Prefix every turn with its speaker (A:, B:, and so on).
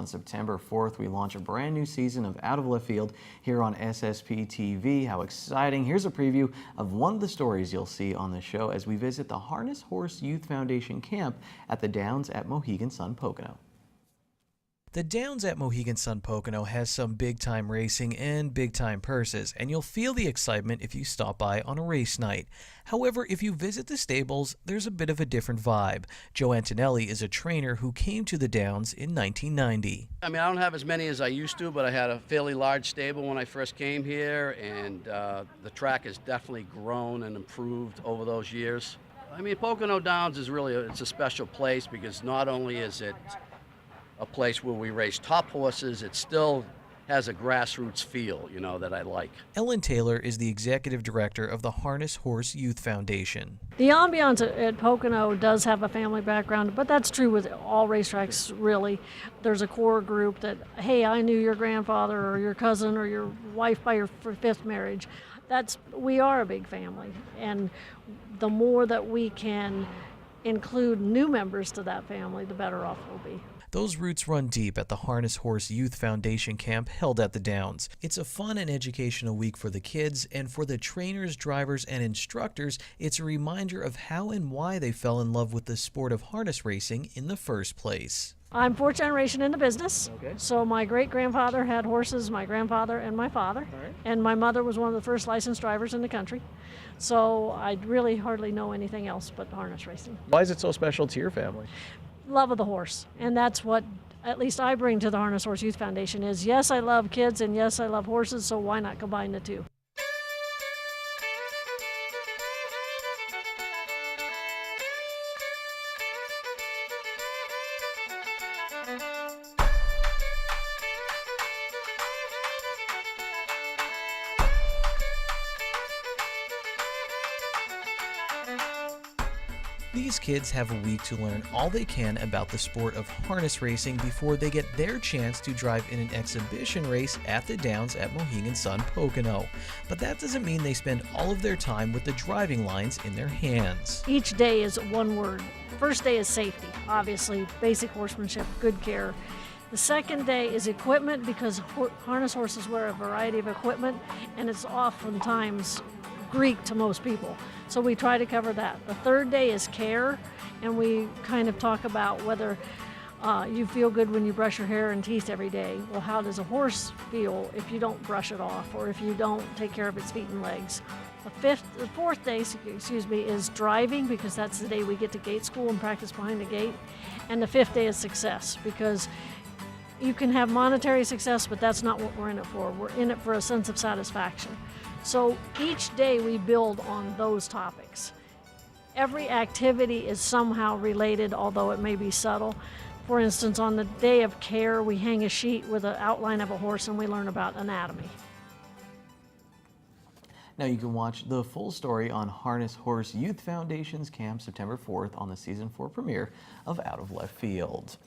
A: On September 4th, we launch a brand new season of Out of Left Field here on SSPTV. How exciting! Here's a preview of one of the stories you'll see on the show as we visit the Harness Horse Youth Foundation camp at the Downs at Mohegan Sun Pocono. The Downs at Mohegan Sun Pocono has some big-time racing and big-time purses, and you'll feel the excitement if you stop by on a race night. However, if you visit the stables, there's a bit of a different vibe. Joe Antonelli is a trainer who came to the Downs in 1990.
B: I mean, I don't have as many as I used to, but I had a fairly large stable when I first came here, and the track has definitely grown and improved over those years. I mean, Pocono Downs is really it's a special place because not only is it a place where we race top horses, it still has a grassroots feel, you know, that I like.
A: Ellen Taylor is the executive director of the Harness Horse Youth Foundation.
C: The ambiance at Pocono does have a family background, but that's true with all racetracks, really. There's a core group that, hey, I knew your grandfather or your cousin or your wife by your fifth marriage. We are a big family, and the more that we can include new members to that family, the better off we'll be.
A: Those roots run deep at the Harness Horse Youth Foundation camp held at the Downs. It's a fun and educational week for the kids, and for the trainers, drivers, and instructors, it's a reminder of how and why they fell in love with the sport of harness racing in the first place.
C: I'm fourth generation in the business,
A: okay.
C: So my great-grandfather had horses, my grandfather and my father, and my mother was one of the first licensed drivers in the country. So I really hardly know anything else but harness racing.
A: Why is it so special to your family?
C: Love of the horse, and that's what at least I bring to the Harness Horse Youth Foundation is, yes, I love kids and yes, I love horses, so why not combine the two?
A: These kids have a week to learn all they can about the sport of harness racing before they get their chance to drive in an exhibition race at the Downs at Mohegan Sun Pocono. But that doesn't mean they spend all of their time with the driving lines in their hands.
C: Each day is one word. First day is safety, obviously, basic horsemanship, good care. The second day is equipment, because harness horses wear a variety of equipment, and it's oftentimes Greek to most people. So we try to cover that. The third day is care, and we kind of talk about whether you feel good when you brush your hair and teeth every day. Well, how does a horse feel if you don't brush it off or if you don't take care of its feet and legs? The fourth day, is driving, because that's the day we get to gate school and practice behind the gate. And the fifth day is success, because you can have monetary success, but that's not what we're in it for. We're in it for a sense of satisfaction. So each day we build on those topics. Every activity is somehow related, although it may be subtle. For instance, on the day of care, we hang a sheet with an outline of a horse and we learn about anatomy.
A: Now you can watch the full story on Harness Horse Youth Foundation's camp September 4th on the season 4 premiere of Out of Left Field.